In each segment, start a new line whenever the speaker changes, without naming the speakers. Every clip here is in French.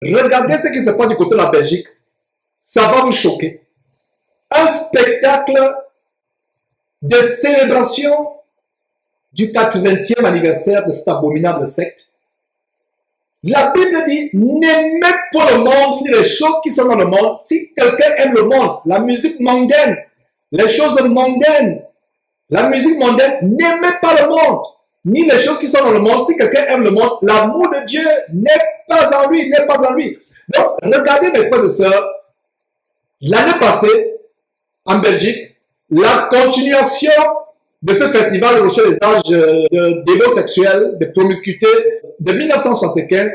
Regardez ce qui se passe du côté de la Belgique. Ça va vous choquer. Un spectacle de célébration du 80e anniversaire de cette abominable secte. La Bible dit, n'aimez pas le monde, ni les choses qui sont dans le monde. Si quelqu'un aime le monde, la musique mondaine, les choses mondaines, la musique mondaine, n'aimez pas le monde, ni les choses qui sont dans le monde. Si quelqu'un aime le monde, l'amour de Dieu n'est pas en lui, n'est pas en lui. Donc, regardez mes frères et sœurs, l'année passée, en Belgique, la continuation de ce festival de recherche des âges de débat sexuel, de promiscuité de 1975,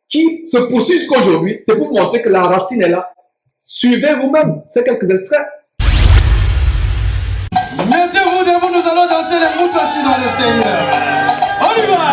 qui se poursuit jusqu'à aujourd'hui, c'est pour vous montrer que la racine est là. Suivez vous-même ces quelques extraits.
Mettez-vous debout, nous allons danser les moutachis dans le Seigneur. On y va!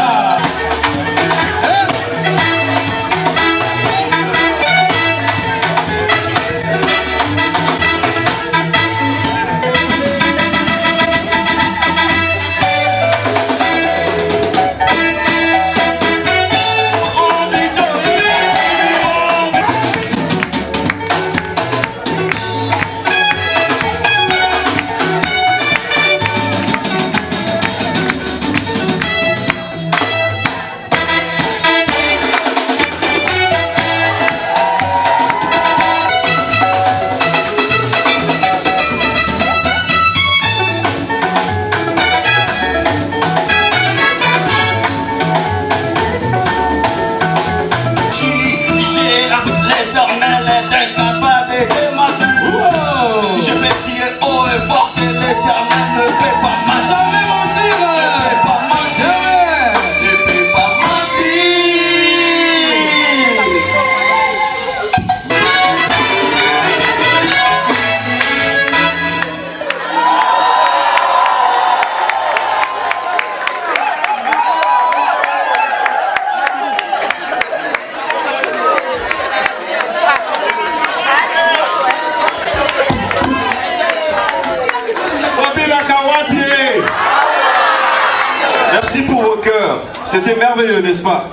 Merci pour vos cœurs. C'était merveilleux, n'est-ce pas?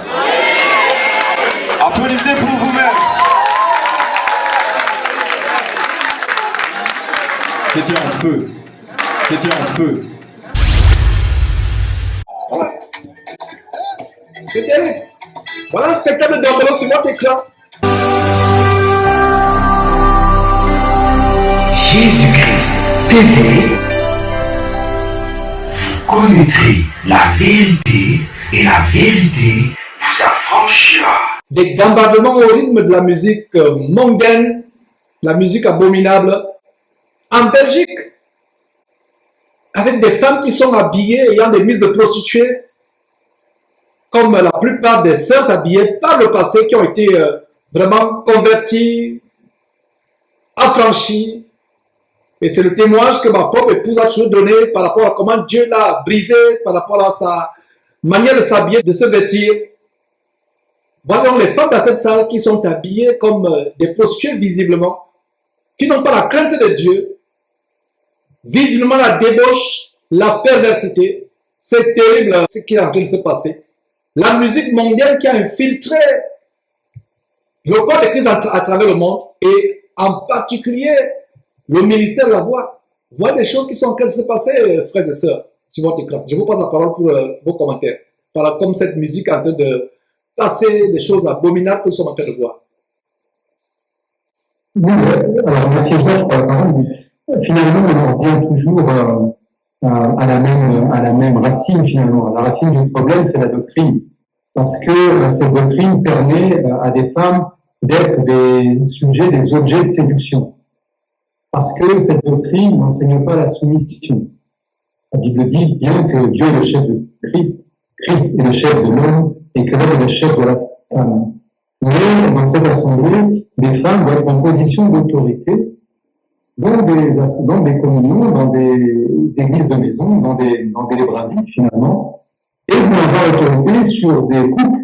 Applaudissez pour vous-même. C'était en feu. C'était en feu.
Voilà. C'est terrible. Voilà un spectacle d'Ambelo sur votre écran.
Jésus-Christ TV. Vous connaîtrez la vérité et la vérité vous affranchira.
Des gambardements au rythme de la musique mondaine, la musique abominable. En Belgique, avec des femmes qui sont habillées ayant des mises de prostituées, comme la plupart des sœurs habillées par le passé qui ont été vraiment converties, affranchies. Et c'est le témoignage que ma propre épouse a toujours donné par rapport à comment Dieu l'a brisé, par rapport à sa manière de s'habiller, de se vêtir. Voilà donc les femmes dans cette salle qui sont habillées comme des prostituées visiblement, qui n'ont pas la crainte de Dieu, visiblement la débauche, la perversité. C'est terrible ce qui est en train de se passer. La musique mondiale qui a infiltré le corps de Christ à travers le monde et en particulier le ministère de la voix. Voilà des choses qui sont en train de se passer, frères et sœurs, sur votre écran. Je vous passe la parole pour vos commentaires. Voilà, comme cette musique est en train de passer des choses abominables que nous sommes en train de voir.
Oui, alors merci Georges pour la parole. Finalement, on revient toujours à la même racine, finalement. La racine du problème, c'est la doctrine. Parce que cette doctrine permet à des femmes d'être des sujets, des objets de séduction. Parce que cette doctrine n'enseigne pas la soumission. La Bible dit bien que Dieu est le chef de Christ, Christ est le chef de l'homme et que l'homme est le chef de la femme. Mais dans cette assemblée, les femmes vont être en position d'autorité dans des communions, dans des églises de maison, dans des librairies finalement, et vont avoir autorité sur des couples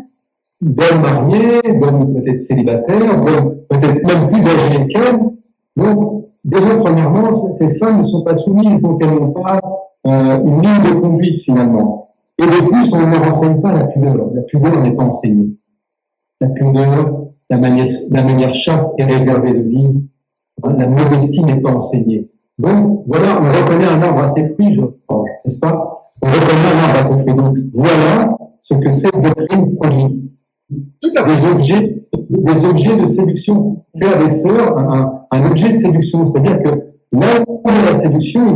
d'hommes mariés, d'hommes peut-être célibataires, d'hommes peut-être même plus âgés qu'elles. Donc, déjà, premièrement, ces femmes ne sont pas soumises, donc elles n'ont pas une ligne de conduite finalement. Et de plus, on ne leur enseigne pas la pudeur. La pudeur n'est pas enseignée. La pudeur la manière chaste est réservée de vivre, hein, la modestie n'est pas enseignée. Donc, voilà, on reconnaît un arbre à ses fruits, je pense, n'est-ce pas? On reconnaît un arbre à ses fruits. Donc, voilà ce que cette doctrine produit.
Tout à fait.
Des objets de séduction. Frères et sœurs, un objet de séduction. C'est-à-dire que là où il y a la séduction,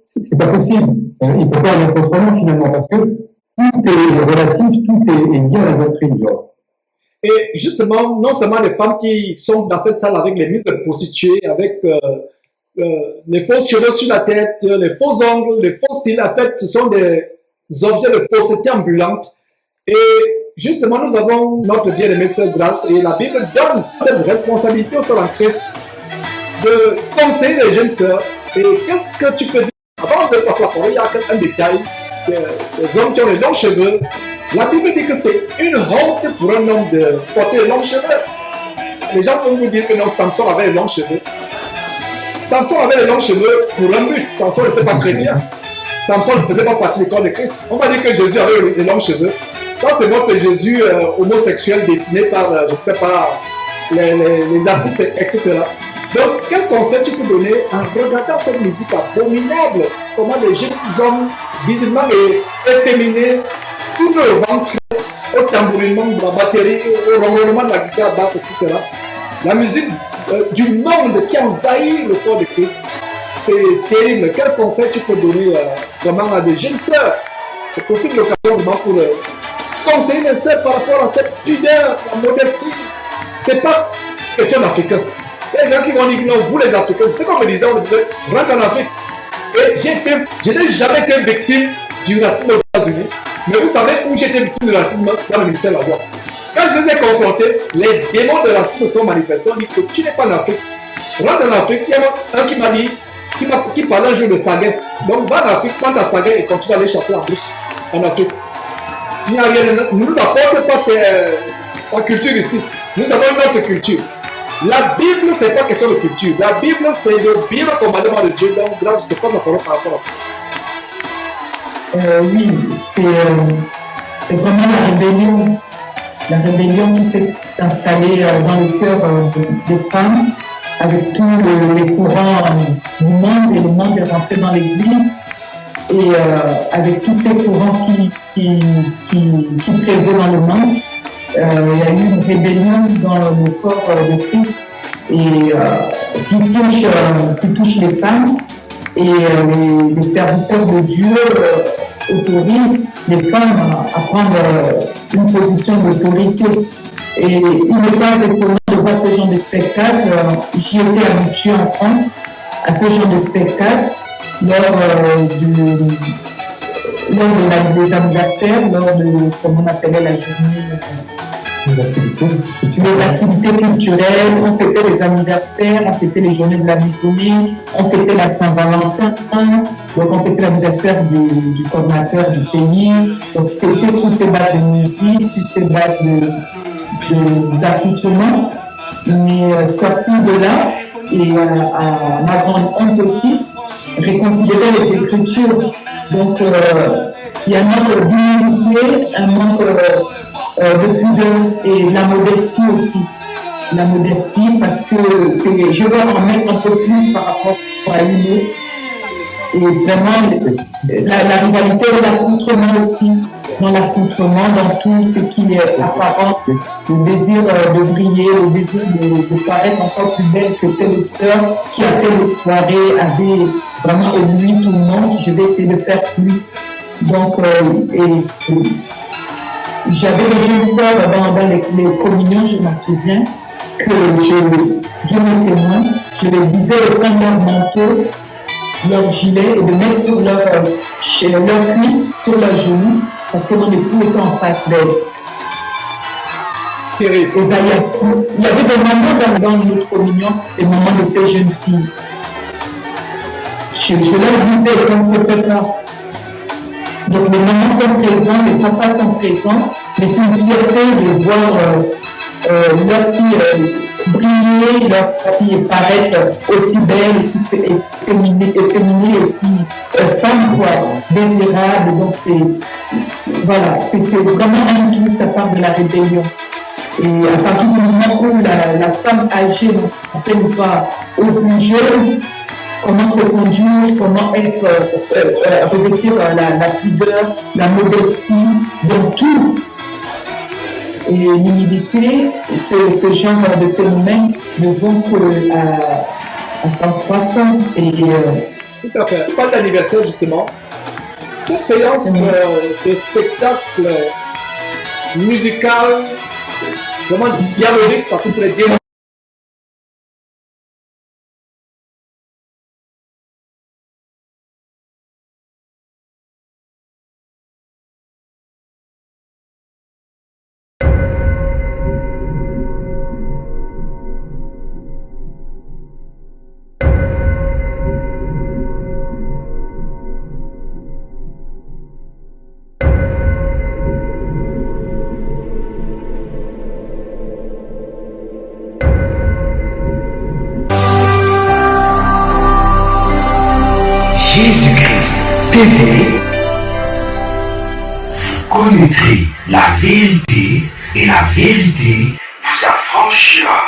c'est pas possible. Il peut pas en être autrement, finalement, parce que tout est relatif, tout est lié à la doctrine, genre.
Et justement, non seulement les femmes qui sont dans cette salle avec les mises de prostituées, avec les faux cheveux sur la tête, les faux ongles, les faux cils, en fait, ce sont des objets de fausseté ambulante. Et justement, nous avons notre bien-aimée Sœur Grâce, et la Bible donne cette responsabilité au Sœurs en Christ de conseiller les jeunes sœurs. Et qu'est-ce que tu peux dire? Avant de passer la parole, il y a un détail. Les hommes qui ont les longs cheveux, la Bible dit que c'est une honte pour un homme de porter les longs cheveux. Les gens vont vous dire que non, Samson avait les longs cheveux. Samson avait les longs cheveux pour un but. Samson n'était pas chrétien. Samson ne faisait pas partie du corps de Christ. On va dire que Jésus avait les longs cheveux. Ça, c'est votre Jésus homosexuel dessiné par, je ne sais pas, les artistes, etc. Donc, quel conseil tu peux donner en regardant cette musique abominable? Comment les jeunes hommes, visiblement efféminés, tournent le ventre au tambourinement de la batterie, au ronronnement de la guitare basse, etc. La musique du monde qui envahit le corps de Christ, c'est terrible. Quel conseil tu peux donner vraiment à des jeunes sœurs? Je profite de l'occasion vraiment pour conseiller les sœurs par rapport à cette pudeur, la modestie. C'est pas question d'Africains. Les gens qui vont dire non, vous les Africains, c'est comme me disait, on me disait, rentre en Afrique. Et je n'ai jamais été victime du racisme aux États-Unis. Mais vous savez où j'ai été victime du racisme? Dans le ministère de la Voix. Quand je les ai confrontés, les démons de racisme sont manifestés. On dit que tu n'es pas en Afrique. Rentre en Afrique. Il y a un qui m'a dit, qui parlait un jour de Saguin. Donc va en Afrique, prends ta Saguin et continue à aller chasser en brousse en Afrique. Il n'y a rien, ne nous apporte pas ta culture ici. Nous avons une autre culture. La Bible, ce n'est pas question de culture. La Bible, c'est le bien commandement de Dieu. Donc, grâce, je te passe la parole par rapport à ça.
Oui, c'est vraiment la rébellion qui s'est installée dans le cœur des femmes, avec tous les courants du monde, et le monde est rentré dans l'Église, et avec tous ces courants qui prévaut dans le monde. Il y a eu une rébellion dans le corps de Christ et qui touche les femmes, et les serviteurs de Dieu autorisent les femmes à prendre une position d'autorité. Et il n'est pas étonnant de voir ce genre de spectacle. J'y étais habituée en France à ce genre de spectacle lors des anniversaires, lors de, comme on appelait la journée, les activités culturelles. On fêtait les anniversaires, on fêtait les journées de la Maisonnée, on fêtait la Saint-Valentin, donc on fêtait l'anniversaire du coordinateur du pays. Donc c'était sous ces bases de musique, sous ces bases d'accoutrement. Mais sorti de là, et à ma grande honte aussi, réconsidérer les Écritures. Donc il y a un manque d'humilité, un manque de pudeur, et la modestie aussi. La modestie, parce que je vais en mettre un peu plus par rapport à une autre. Et vraiment, la rivalité de l'accoutrement aussi. Dans l'accoutrement, dans tout ce qui est apparence, le désir de briller, le désir de paraître encore plus belle que telle autre sœur qui, à telle autre soirée, avait vraiment ébloui tout le monde. Je vais essayer de faire plus. Donc, j'avais des jeunes sœurs dans les communions, je m'en souviens, que je me témoin, je les disais de prendre leur manteau, leur gilet, et de mettre sur leur cuisse, sur leurs genoux, parce que mon époux était en face d'elle. Il y avait des moments dans notre communion, des moments de ces jeunes filles. Je leur disais, comme c'était pas. Donc les mamans sont présents, les papas sont présents, mais c'est une fierté de voir leur fille briller, leur fille paraître aussi belle, aussi féminine, aussi femme, quoi, désirable. Donc c'est vraiment un tout, ça part de la rébellion. Et à partir du moment où la femme âgée n'enseigne pas aux plus jeunes comment se conduire, comment être, revêtir la pudeur, la modestie, dans tout. Et l'humilité, ce genre de phénomène ne vont qu'à sa croissance.
Tout à fait. Je parle d'anniversaire justement. Cette séance de spectacle musical, vraiment diabolique, parce que c'est les démons.
Jésus-Christ TV, vous connaîtrez la vérité et la vérité vous affranchira.